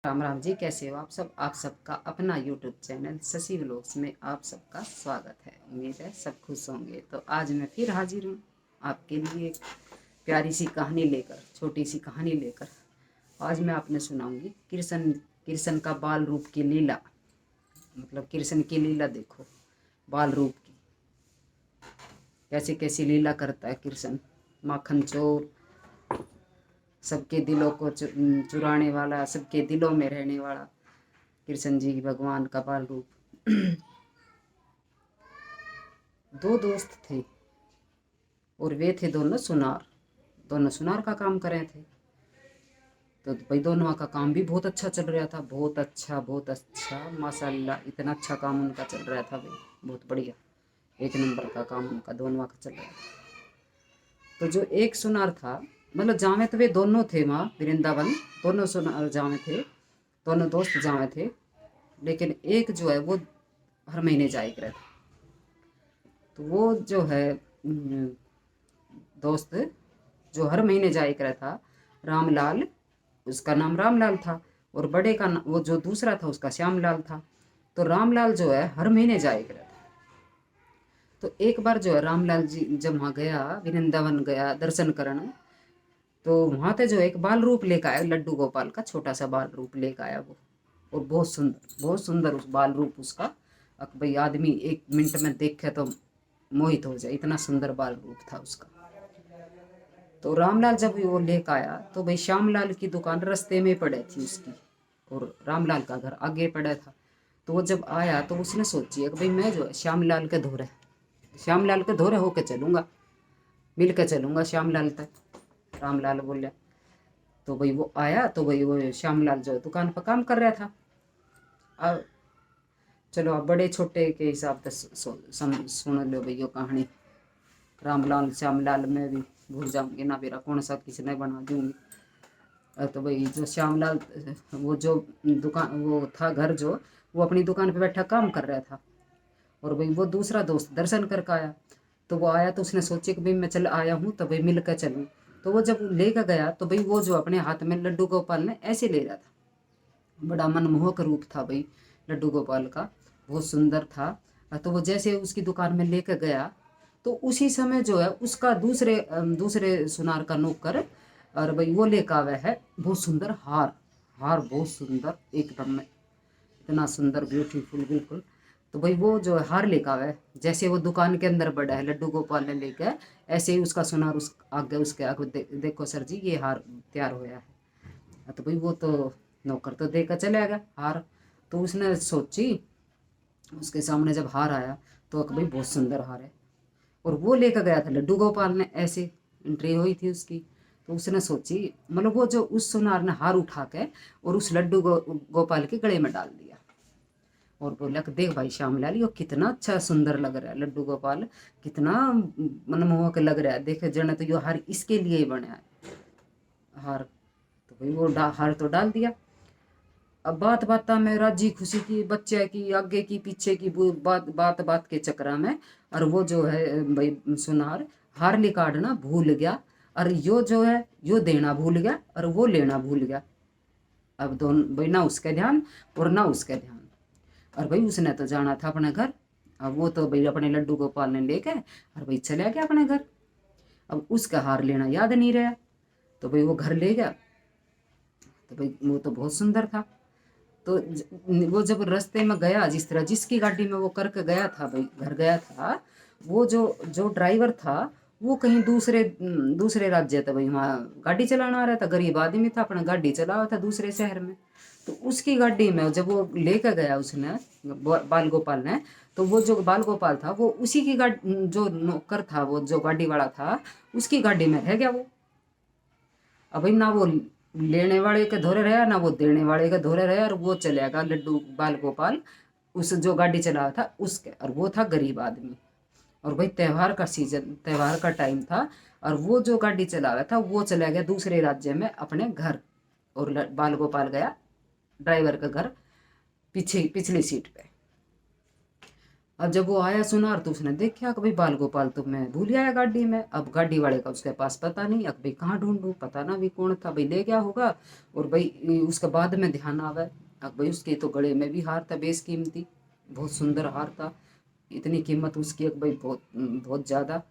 राम राम जी, कैसे हो आप सब। आप सबका अपना यूट्यूब चैनल शशि व्लॉग्स में आप सबका स्वागत है। उम्मीद है सब खुश होंगे। तो आज मैं फिर हाजिर हूँ आपके लिए एक प्यारी सी कहानी लेकर, छोटी सी कहानी लेकर। आज मैं आपने सुनाऊंगी कृष्ण कृष्ण का बाल रूप की लीला। मतलब कृष्ण की लीला देखो, बाल रूप की कैसी कैसी लीला करता है कृष्ण। माखन चोर, सबके दिलों को चुराने वाला, सबके दिलों में रहने वाला कृष्ण जी भगवान का बाल रूप। दो दोस्त थे और वे थे दोनों सुनार। दोनों सुनार का काम कर रहे थे। तो भाई दोनों का काम भी बहुत अच्छा चल रहा था। बहुत अच्छा माशाल्लाह, इतना अच्छा काम उनका चल रहा था भाई, बहुत बढ़िया, एक नंबर का काम उनका दोनों का चल रहा था। तो जो एक सुनार था, मतलब जामे तो वे दोनों थे वहाँ वृंदावन, दोनों सुनार जामे थे, दोनों दोस्त जामे थे। लेकिन एक जो है वो हर महीने जाया करे था। तो वो जो है दोस्त जो हर महीने जाया करे था, रामलाल, उसका नाम रामलाल था। और बड़े का वो जो दूसरा था उसका श्यामलाल था। तो रामलाल जो है हर महीने जाया करे था। तो एक बार जो है रामलाल जी जब वहाँ गया, वृंदावन गया दर्शन करने, तो वहाँ पे जो एक बाल रूप लेकर आया, लड्डू गोपाल का छोटा सा बाल रूप लेकर आया वो। और बहुत सुंदर उस बाल रूप उसका। भाई आदमी एक मिनट में देखे तो मोहित हो जाए, इतना सुंदर बाल रूप था उसका। तो रामलाल जब वो लेकर आया तो भाई श्यामलाल की दुकान रास्ते में पड़े थी उसकी, और रामलाल का घर आगे पड़ा था। तो वो जब आया तो उसने सोची कि भाई मैं जो है श्यामलाल के धोरे होके चलूँगा, मिल के चलूँगा श्यामलाल तक। रामलाल बोला। तो भाई वो आया तो भाई वो श्यामलाल जो दुकान पर काम कर रहा था। अब चलो, अब बड़े छोटे के हिसाब से सुन लो भाई ये कहानी। रामलाल श्यामलाल में भी भूल जाऊंगी ना, मेरा कौन सा किसने बना दूंगी। तो भाई जो श्यामलाल, वो जो दुकान वो था घर जो, वो अपनी दुकान पे बैठा काम कर रहा था। और भाई वो दूसरा दोस्त दर्शन करके आया। तो वो आया तो उसने सोची कि भाई मैं चल आया हूँ तो भाई मिल कर चलूँ। तो वो जब लेकर गया तो भाई वो जो अपने हाथ में लड्डू गोपाल ने ऐसे ले रहा था, बड़ा मनमोहक रूप था भाई लड्डू गोपाल का, बहुत सुंदर था। तो वो जैसे उसकी दुकान में लेकर गया तो उसी समय जो है उसका दूसरे सुनार का नौकर, और भाई वो लेकर आया है बहुत सुंदर हार। हार बहुत सुंदर एकदम में, इतना सुंदर ब्यूटीफुल बिल्कुल। तो भाई वो जो है हार लेकर आया है, जैसे वो दुकान के अंदर बढ़ा है लड्डू गोपाल ने लेकर, ऐसे ही उसका सुनार उस आगे उसके आगे देखो सर जी ये हार तैयार होया है। तो भाई वो तो नौकर तो देकर चले गया हार। तो उसने सोची, उसके सामने जब हार आया तो भाई बहुत सुंदर हार है। और वो लेकर गया था लड्डू गोपाल ने, ऐसे एंट्री हुई थी उसकी। तो उसने सोची, मतलब वो जो उस सुनार ने हार उठा के और उस गोपाल के गले में डाल दिया। और बोला कि देख भाई श्यामलाल, ये कितना अच्छा सुंदर लग रहा है लड्डू गोपाल, कितना मनमोहक लग रहा है, देखे जने तो ये हार इसके लिए ही बना है हार। तो भाई वो हार तो डाल दिया। अब बात बात में राजी खुशी की, बच्चे की आगे की पीछे की बात बात बात के चक्कर में, और वो जो है भाई सुनार हार निकालना भूल गया। और यो जो है यो देना भूल गया और वो लेना भूल गया। अब दोनों भाई ना उसका ध्यान और ना उसका ध्यान। और भाई उसने तो जाना था अपने घर। अब वो तो भाई अपने लड्डू गोपाल ने लेके और भाई चला गया अपने घर। अब उसका हार लेना याद नहीं रहा। तो भाई वो घर ले गया। तो भाई वो तो बहुत सुंदर था। तो वो जब रास्ते में गया, जिस तरह जिसकी गाड़ी में वो करके गया था भाई घर गया था, वो जो जो ड्राइवर था वो कहीं दूसरे दूसरे राज्य था भाई, वहाँ गाड़ी चलाना आ रहा था, गरीब आदमी था, अपना गाड़ी चला रहा था दूसरे शहर में। तो उसकी गाड़ी में जब वो लेकर गया उसने बाल गोपाल ने, तो वो जो बाल गोपाल था वो उसी की गाड़ी, जो नौकर था वो जो गाड़ी वाला था उसकी गाड़ी में रह गया वो। अब भाई ना वो लेने वाले के धोरे रहा ना वो देने वाले के धोरे रहा, और वो चलेगा लड्डू बाल गोपाल उस जो गाड़ी चला रहा था उसके, और वो था गरीब आदमी। और भाई त्योहार का सीजन, त्योहार का टाइम था, और वो जो गाड़ी चला रहा था वो चला गया दूसरे राज्य में अपने घर। और बाल गोपाल गया ड्राइवर का घर, पीछे पिछली सीट पे। अब जब वो आया सुनार तो उसने देखा कि भाई बाल गोपाल तो मैं भूल आया गाड़ी में। अब गाड़ी वाले का उसके पास पता नहीं, अब भाई कहाँ ढूंढूं, पता ना भी कौन था, भाई ले गया होगा। और भाई उसके बाद में ध्यान आवे, अब भाई उसके तो गले में भी हार था बेशकीमती, बहुत सुंदर हार था, इतनी कीमत उसकी, अब भाई बहुत बहुत ज़्यादा।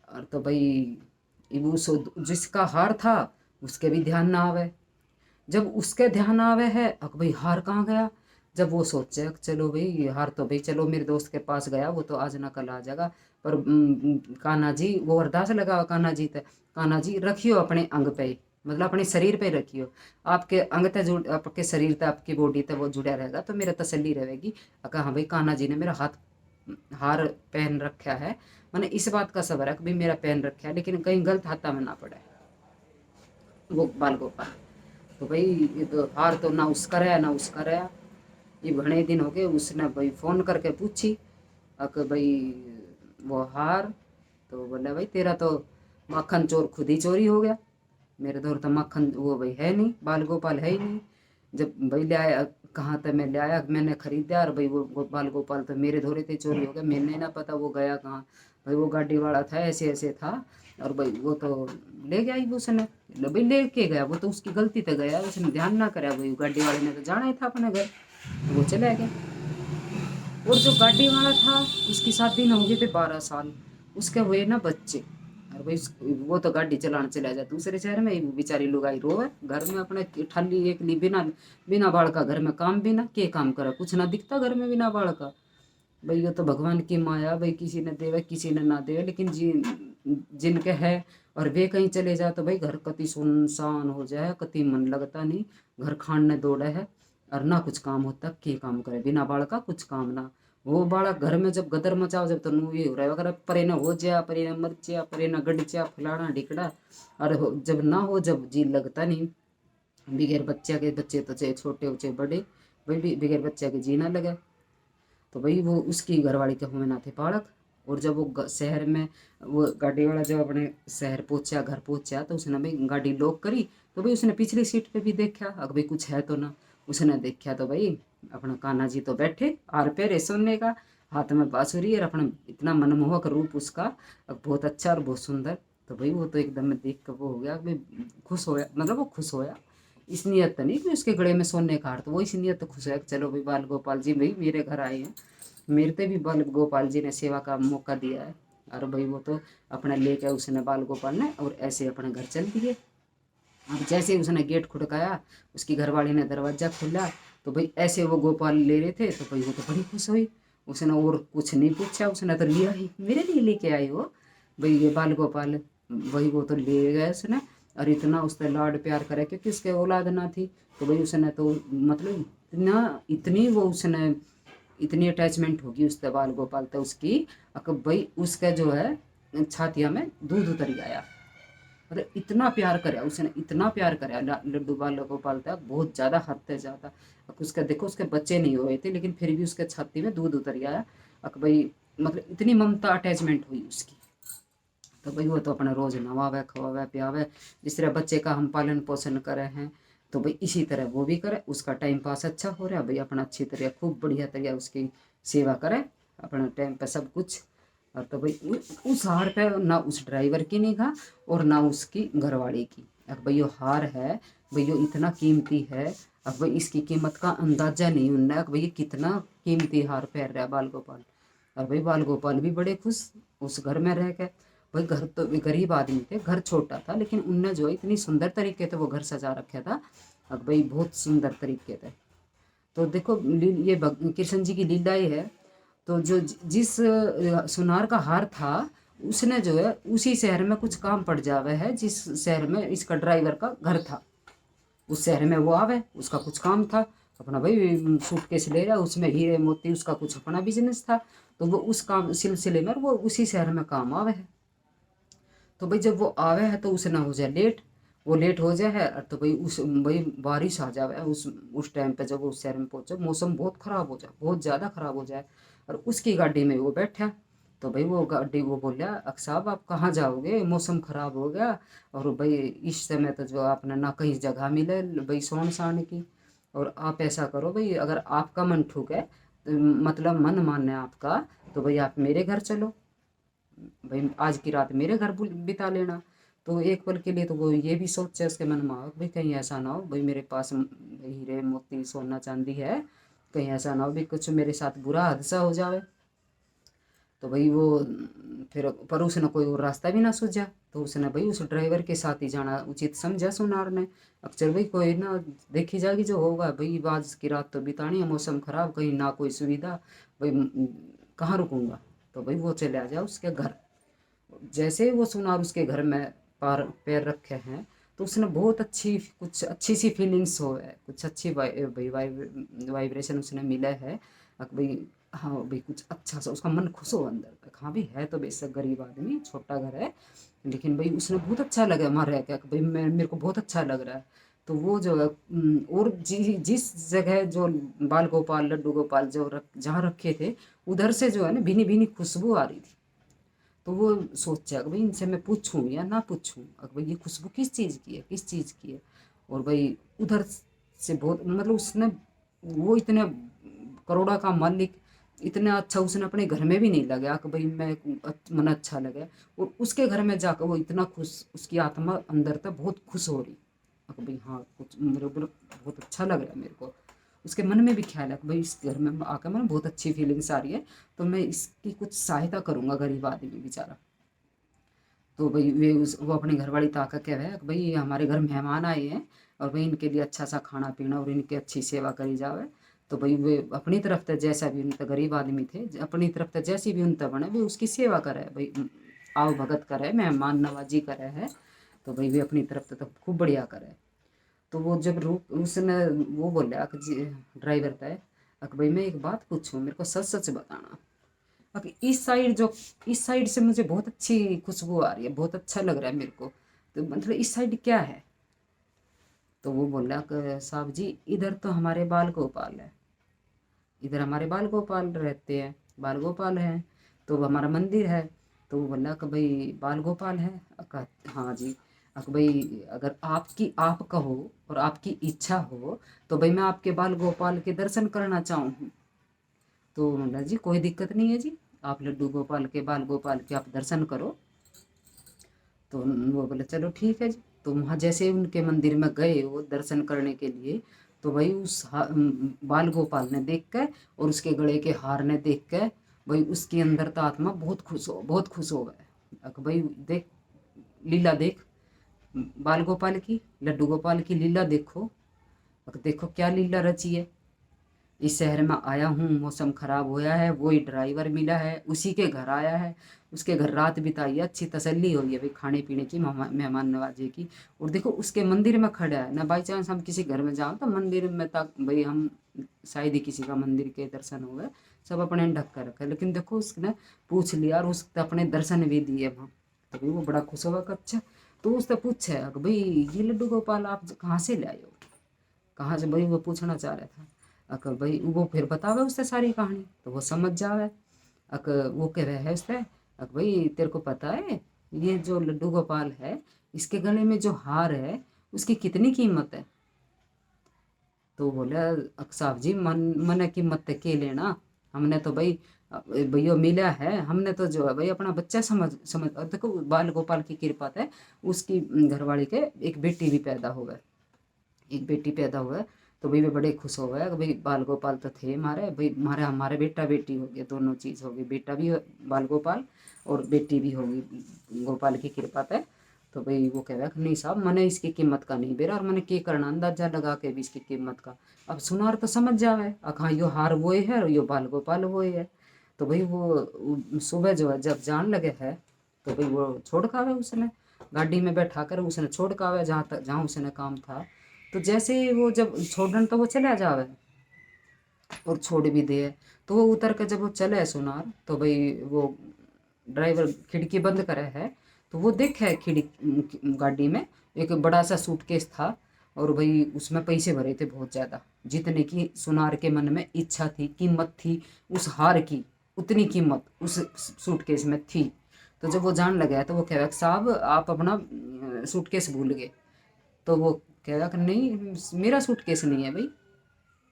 और तो भाई वो जिसका हार था उसके भी ध्यान ना आवे। जब उसके ध्यान आवे है अब भाई हार कहाँ गया। जब वो सोचे कि चलो भाई ये हार तो भाई चलो मेरे दोस्त के पास गया, वो तो आज ना कल आ जाएगा। पर कान्हा जी वो अरदास लगा कान्हा जी ते, कान्हा जी रखियो अपने अंग पे, मतलब अपने शरीर पे रखियो, आपके अंग ते जुड़, आपके शरीर ते आपकी बॉडी ते वो जुड़ा रहेगा तो मेरा तसल्ली रहेगी। कहा हाँ भाई कान्हा जी ने मेरा हाथ हार पहन रखा है, मैंने इस बात का सबर है कि भाई मेरा पहन रखा है, लेकिन कहीं गलत हाथा में ना पड़े वो बाल गोपाल। तो भाई ये तो हार तो ना उसका रहा ना उसका रहा। ये बड़े दिन हो गए, उसने भाई फ़ोन करके पूछी कि भाई वो हार, तो बोला भाई तेरा तो माखन चोर खुद ही चोरी हो गया, मेरे दौर तो माखन वो भाई है नहीं, बाल गोपाल है ही नहीं। जब भाई ले आया, कहाँ तक मैं ले आया, मैंने खरीदा और भाई वो बाल गोपाल तो मेरे धोरे थे चोरी हो गया, मैंने ना पता वो गया कहाँ। भाई वो गाड़ी वाला था ऐसे ऐसे था, और भाई वो तो ले गया ही उसने, भाई लेके गया, वो तो उसकी गलती तो गया, उसने ध्यान ना करा, भाई गाड़ी वाले ने तो जाना ही था अपने घर, वो चला गया। और जो गाड़ी वाला था उसकी शादी ना हो गई थे 12 साल, उसके हुए ना बच्चे। और भाई वो तो गाड़ी चलाने चला जाए दूसरे शहर में, वो बेचारी लुगाई रोवे घर में अपने ठाली एक ली, बिना बिना बाल का घर में काम भी ना के काम करे, कुछ ना दिखता घर में बिना बाल का। भाई ये तो भगवान की माया, भाई किसी ने देवे किसी ने ना देवे, लेकिन जिनके है और वे कहीं चले जाए तो भाई घर कति सुनसान हो जाए, कति मन लगता नहीं, घर खाने दौड़े है, और ना कुछ काम होता के काम करे बिना बाल का कुछ काम ना। वो बालक घर में जब गदर मचाओ जब तो नू ये हो रहा है अगर परे ना हो जाए, परे ना मर जाए, परे ना गड़ जाए, फलाना ढिकड़ा। और जब ना हो जब जी लगता नहीं, बगैर बच्चे के, बच्चे तो चाहे छोटे हो चाहे बड़े, भाई भी बगैर बच्चे के जी ना लगे। तो भाई वो उसकी घरवाली के हुए ना थे पालक। और जब वो शहर में वो गाड़ी वाला जब अपने शहर पहुंचा, घर पहुंचा, तो उसने भाई गाड़ी लॉक करी, तो भाई उसने पिछली सीट पे भी देखा अगर भाई कुछ है तो ना। उसने देखा तो भाई अपना कान्हा जी तो बैठे आर पे सोने का, हाथ में बांसुरी, और अपना इतना मनमोहक रूप उसका बहुत अच्छा और बहुत सुंदर। तो भाई वो तो एकदम देख कर वो हो गया भाई, खुश होया, मतलब वो खुश होया, इस नियत तो नहीं कि उसके गले में सोने का हार, तो वो इस नियत तो खुश है कि चलो भाई बाल गोपाल जी भाई मेरे घर आए हैं, मेरे पे भी बाल गोपाल जी ने सेवा का मौका दिया है। और भाई वो तो अपना लेके उसने बाल गोपाल ने और ऐसे अपने घर चल दिए। अब जैसे ही उसने गेट खुटकाया, उसकी घरवाली ने दरवाजा खोला, तो भाई ऐसे वो गोपाल ले रहे थे, तो भाई वो तो बड़ी खुश हुई, उसने और कुछ नहीं पूछा, उसने तो लिया ही, मेरे लिए लेके आई हो भाई ये बाल गोपाल। वही वो तो ले गया उसने, और इतना उसने लाड प्यार करे क्योंकि उसके औलाद ना थी, तो भाई उसने तो मतलब इतना इतनी वो उसने इतनी अटैचमेंट होगी उससे बाल गोपाल तो उसकी, भाई उसका जो है छातिया में दूध उतर गया। अरे इतना प्यार कराया उसने, इतना प्यार कराया लड्डू बाल गोपाल तक, बहुत ज़्यादा हद से ज़्यादा। अब उसका देखो उसके बच्चे नहीं हुए थे लेकिन फिर भी उसके छाती में दूध उतर गया। अब भाई मतलब इतनी ममता अटैचमेंट हुई उसकी। तो भाई वो तो अपना रोज़ नवावे खवावे पियावे, जिस तरह बच्चे का हम पालन पोषण करे हैं, तो भाई इसी तरह वो भी करे, उसका टाइम पास अच्छा हो रहा है भाई, अपना अच्छी तरह खूब बढ़िया तरह उसकी सेवा करे अपना टाइम पे सब कुछ। और तो भाई उस हार पे ना उस ड्राइवर की निगाह और ना उसकी घरवाली की। अब भाई यो हार है, भाई यो इतना कीमती है, अब भाई इसकी कीमत का अंदाजा नहीं उनने कि भाई ये कितना कीमती हार पहन रहा है बाल गोपाल। और भाई बाल गोपाल भी बड़े खुश उस घर में रह के। भाई घर तो गरीब आदमी थे, घर छोटा था, लेकिन उनने जो इतनी सुंदर तरीके से वो घर सजा रखा था, अब भाई बहुत सुंदर तरीके से। तो देखो ये कृष्ण जी की लीला ही है। तो जो जिस सुनार का हार था उसने जो है उसी शहर में कुछ काम पड़ जावे है, जिस शहर में इसका ड्राइवर का घर था, उस शहर में वो आवे, उसका कुछ काम था अपना भाई सूटकेस ले रहा, उसमें हीरे मोती उसका कुछ अपना बिजनेस था, तो वो उस काम सिलसिले में वो उसी शहर में काम आवे है। तो भाई जब वो आवे है तो उसे ना हो जाए लेट, वो लेट हो जाए है तो भाई उस भाई बारिश आ जावे उस टाइम पे जब वो उस शहर में पहुंचे, मौसम बहुत ख़राब हो जाए, बहुत ज़्यादा ख़राब हो जाए, और उसकी गाड़ी में वो बैठा। तो भाई वो गाड़ी वो बोला साहब आप कहाँ जाओगे, मौसम ख़राब हो गया, और भाई इस समय तो जो आपने ना कहीं जगह मिले भाई सोन सान की, और आप ऐसा करो भाई अगर आपका मन ठुक है मतलब मन मानना है आपका, तो भाई आप मेरे घर चलो, भाई आज की रात मेरे घर बिता लेना। तो एक पल के लिए तो वो ये भी सोचे उसके मन में, भाई कहीं ऐसा ना हो भाई मेरे पास हीरे मोती सोना चांदी है, कहीं ऐसा ना हो भी कुछ मेरे साथ बुरा हादसा हो जावे। तो भाई वो फिर पर उसने कोई और रास्ता भी ना सूझा, तो उसने भाई उस ड्राइवर के साथ ही जाना उचित समझा सुनार ने। अक्सर भाई कोई ना देखी जाएगी जो होगा, भाई आज की रात तो बितानी है, मौसम खराब, कहीं ना कोई सुविधा, भाई कहाँ रुकूंगा। तो भाई वो चले आ जाओ उसके घर। जैसे ही वो सुनार उसके घर में पार पैर रखे हैं, तो उसने बहुत अच्छी कुछ अच्छी सी फीलिंग्स हो है, कुछ अच्छी वाइब्रेशन उसने मिला है। भाई हाँ भाई कुछ अच्छा सा उसका मन खुश हो अंदर तक। हाँ भाई है तो बेशक गरीब आदमी, छोटा घर है, लेकिन भाई उसने बहुत अच्छा लगा वहाँ रह के, भाई मैं मेरे को बहुत अच्छा लग रहा है। तो वो जो है और जिस जगह जो बाल गोपाल लड्डू गोपाल जो जहाँ रखे थे, उधर से जो है ना भीनी भीनी खुशबू आ रही थी। तो वो सोचा कि भाई इनसे मैं पूछूं या ना पूछूं, अगर भाई ये खुशबू किस चीज़ की है, किस चीज़ की है। और भाई उधर से बहुत मतलब उसने वो इतने करोड़ा का मालिक, इतना अच्छा उसने अपने घर में भी नहीं लगा कि भाई मैं मन अच्छा लगे। और उसके घर में जाकर वो इतना खुश, उसकी आत्मा अंदर तक बहुत खुश हो रही कि भाई हाँ कुछ मेरे ऊपर बहुत अच्छा लग रहा है मेरे को। उसके मन में भी ख्याल है कि भाई इस घर में आकर मैंने बहुत अच्छी फीलिंग्स आ रही है, तो मैं इसकी कुछ सहायता करूंगा, गरीब आदमी बेचारा। तो भाई वो अपने घर वाली ताकत कह रहा है कि भाई हमारे घर मेहमान आए हैं, और भाई इनके लिए अच्छा सा खाना पीना और इनकी अच्छी सेवा करी जावे। तो भाई वे अपनी तरफ से जैसा भी उनका गरीब आदमी थे, अपनी तरफ से जैसी भी उनका बने भाई उसकी सेवा करे, भाई आओ भगत करे, मेहमान नवाजी करे है। तो भाई वे अपनी तरफ से तो खूब बढ़िया करे। तो वो जब रुक उसने वो बोला कि ड्राइवर तय, कि भाई मैं एक बात पूछूं, मेरे को सच सच बताना। अब इस साइड से मुझे बहुत अच्छी खुशबू आ रही है, बहुत अच्छा लग रहा है मेरे को, तो मतलब इस साइड क्या है। तो वो बोला कि साहब जी इधर तो हमारे बाल गोपाल है, इधर हमारे बाल गोपाल रहते हैं, बाल गोपाल हैं, तो वो हमारा मंदिर है। तो वो बोला कि भाई बाल गोपाल है। हाँ जी। भाई अगर आपकी आप कहो और आपकी इच्छा हो, तो भाई मैं आपके बाल गोपाल के दर्शन करना चाहूँ। तो बोला जी कोई दिक्कत नहीं है जी, आप लड्डू गोपाल के बाल गोपाल के आप दर्शन करो। तो वो बोले चलो ठीक है जी। तो वहाँ जैसे उनके मंदिर में गए वो दर्शन करने के लिए, तो भाई बाल गोपाल ने देख के और उसके गले के हार ने देख के भाई उसके अंदर तो आत्मा बहुत खुश हो गए। भाई देख लीला देख, बाल गोपाल की लड्डू गोपाल की लीला देखो, देखो क्या लीला रची है। इस शहर में आया हूँ, मौसम खराब होया है, वही ड्राइवर मिला है, उसी के घर आया है, उसके घर रात बिताई है, अच्छी तसल्ली हुई है भाई खाने पीने की, मेहमान नवाजे की। और देखो उसके मंदिर में खड़ा है ना, बाई चांस हम किसी घर में जाओ तो मंदिर में तक भाई हम शायद ही किसी का मंदिर के दर्शन हुए, सब अपने ढक कर रखे, लेकिन देखो उसने पूछ लिया और उसने अपने दर्शन भी दिए वहाँ। तो भाई वो बड़ा खुश हुआ, अच्छा। तो उसने पूछा कि भाई ये लड्डू गोपाल आप कहाँ से ले आए हो, कहाँ से, भाई वो पूछना चाह रहा था। अक भाई वो फिर बतावे उससे सारी कहानी, तो वो समझ जावे। अक वो कह रहे है उससे, अक भाई तेरे को पता है ये जो लड्डू गोपाल है, इसके गले में जो हार है उसकी कितनी कीमत है। तो बोले अक साहब जी मन मन कीमत के लेना, हमने तो भाई भैया मिला है, हमने तो जो है भाई अपना बच्चा समझ समझ देखो बाल गोपाल की कृपा है, उसकी घरवाली के एक बेटी भी पैदा हुआ है, एक बेटी पैदा हुआ है। तो भाई वे बड़े खुश हो गए कि भाई बाल गोपाल तो थे हमारे, भाई हमारे बेटा बेटी हो गया, दोनों चीज़ हो गई, बेटा भी बाल गोपाल और बेटी भी होगी गोपाल की कृपा है। तो भाई वो कह रहा कि नहीं साहब मैंने इसकी कीमत का नहीं बेरा, और मैंने के करना अंदाजा लगा के भी इसकी कीमत का। अब सुनार तो समझ जावे, हाँ यो हार वो है और यो बाल गोपाल वो है। तो भाई वो सुबह जो है जब जान लगे है, तो भाई वो छोड़ खावे उसने, गाड़ी में बैठा कर उसने छोड़ खावे जहाँ तक जहाँ उसने काम था। तो जैसे ही वो जब छोड़न तो वो चला जावे और छोड़ भी दे, तो वो उतर के जब वो चले सुनार, तो भाई वो ड्राइवर खिड़की बंद करे है, तो वो देखे खिड़की गाड़ी में एक बड़ा सा सूटकेस था, और भाई उसमें पैसे भरे थे बहुत ज़्यादा, जितने की सुनार के मन में इच्छा थी, कीमत थी उस हार की, उतनी कीमत उस सूटकेस में थी। तो जब वो जान लगा तो वो कह रहा साहब आप अपना सूटकेस भूल गए। तो वो कह रहा कि नहीं मेरा सूटकेस नहीं है भाई,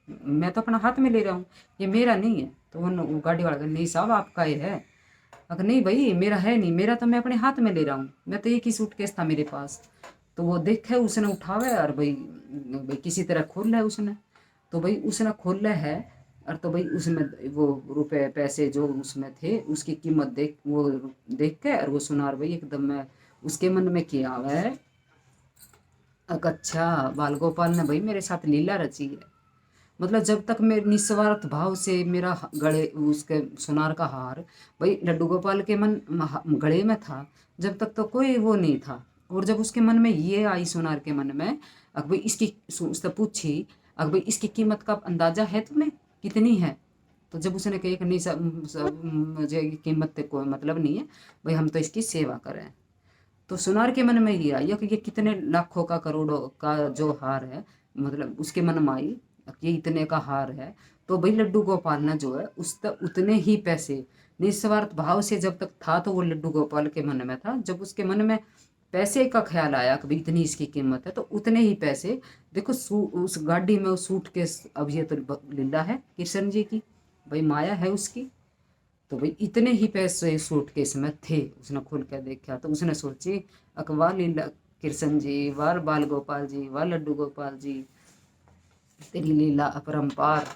मैं तो अपना हाथ में ले रहा हूँ, ये मेरा नहीं है। तो वो गाड़ी वाला नहीं साहब आपका ये है। अगर नहीं भाई मेरा है नहीं, मेरा तो मैं अपने हाथ में ले रहा हूँ, मैं तो एक ही सूटकेस था मेरे पास। तो वो देखे उसने उठावे और भाई किसी तरह खोल है उसने। तो भाई उसने खोल है। और तो भाई उसमें वो रुपए पैसे जो उसमें थे उसकी कीमत देख के और वो सुनार भाई एकदम में उसके मन में किया हुआ है। अच्छा बाल गोपाल ने भाई मेरे साथ लीला रची है। मतलब जब तक मैं निस्वार्थ भाव से मेरा गले उसके सुनार का हार भाई लड्डू गोपाल के गले में था, जब तक तो कोई वो नहीं था। और जब उसके मन में ये आई सुनार के मन में, अगर भाई इसकी उससे पूछी, अगर भाई इसकी कीमत का अंदाजा है तुम्हें कितनी है। तो जब उसने कहा कि नहीं सब मुझे कीमत से कोई मतलब नहीं है, भाई हम तो इसकी सेवा करें। तो सुनार के मन में ये आई कि ये कितने लाखों का करोड़ों का जो हार है, मतलब उसके मन में आई कि ये इतने का हार है। तो भाई लड्डू गोपाल ने जो है उस तक उतने ही पैसे निस्वार्थ भाव से जब तक था, तो वो लड्डू गोपाल के मन में था। जब उसके मन में पैसे का ख्याल आया कि भाई इतनी इसकी कीमत है, तो उतने ही पैसे देखो उस गाड़ी में उस सूट के, अब ये तो लीला है कृष्ण जी की, भाई माया है उसकी। तो भाई इतने ही पैसे सूटकेस में थे। उसने खोल कर देखा तो उसने सोची अकवाल लीला कृष्ण जी, वाह बाल गोपाल जी, वाह लड्डू गोपाल जी, तेरी लीला अपरंपार।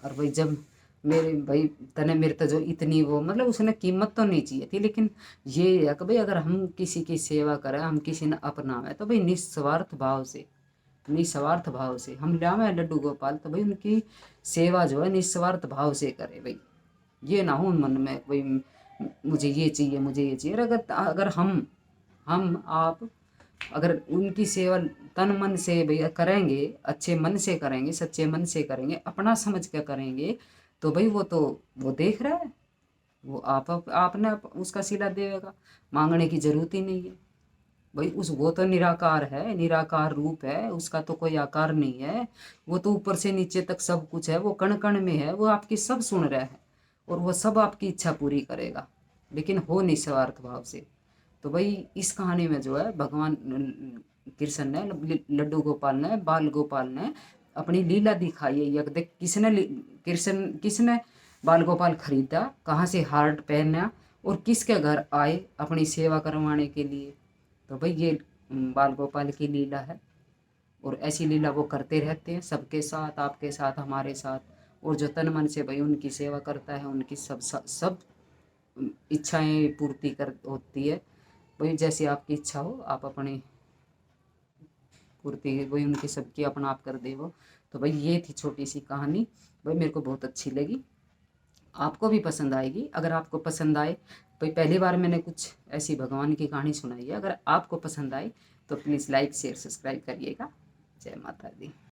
और भाई जब मेरे भाई तने मेरे तो जो इतनी वो मतलब उसने कीमत तो नहीं चाहिए थी, लेकिन ये है कि भाई अगर हम किसी की सेवा करें, हम किसी ने अपनावे, तो भाई निस्वार्थ भाव से हम लावे लड्डू गोपाल, तो भाई उनकी सेवा जो है निस्वार्थ भाव से करे भाई। ये ना हो मन में भाई मुझे ये चाहिए, मुझे ये चाहिए। अगर अगर हम आप अगर उनकी सेवा तन मन से भैया करेंगे, अच्छे मन से करेंगे, सच्चे मन से करेंगे, अपना समझ के करेंगे, तो भाई वो तो वो देख रहा है, वो आपने उसका सिला देगा, मांगने की जरूरत ही नहीं है। भाई उस वो तो निराकार है, निराकार रूप है, उसका तो कोई आकार नहीं है। वो तो ऊपर से नीचे तक सब कुछ है, वो कण कण में है, वो आपकी सब सुन रहा है और वो सब आपकी इच्छा पूरी करेगा, लेकिन हो निस्वार्थ भाव से। तो भाई इस कहानी में जो है भगवान कृष्ण ने लड्डू गोपाल ने बाल गोपाल ने अपनी लीला दिखाई है। यह देख किसने बाल गोपाल खरीदा, कहाँ से हार्ट पहना और किसके घर आए अपनी सेवा करवाने के लिए। तो भाई ये बाल गोपाल की लीला है। और ऐसी लीला वो करते रहते हैं सबके साथ, आपके साथ, हमारे साथ। और जो तन मन से भाई उनकी सेवा करता है, उनकी सब इच्छाएं पूर्ति कर होती है। वही जैसी आपकी इच्छा हो आप अपनी पूर्ति वही उनकी सबकी अपना आप कर दे वो। तो भाई ये थी छोटी सी कहानी, भाई मेरे को बहुत अच्छी लगी, आपको भी पसंद आएगी। अगर आपको पसंद आए, भाई पहली बार मैंने कुछ ऐसी भगवान की कहानी सुनाई है, अगर आपको पसंद आए तो प्लीज़ लाइक शेयर सब्सक्राइब करिएगा। जय माता दी।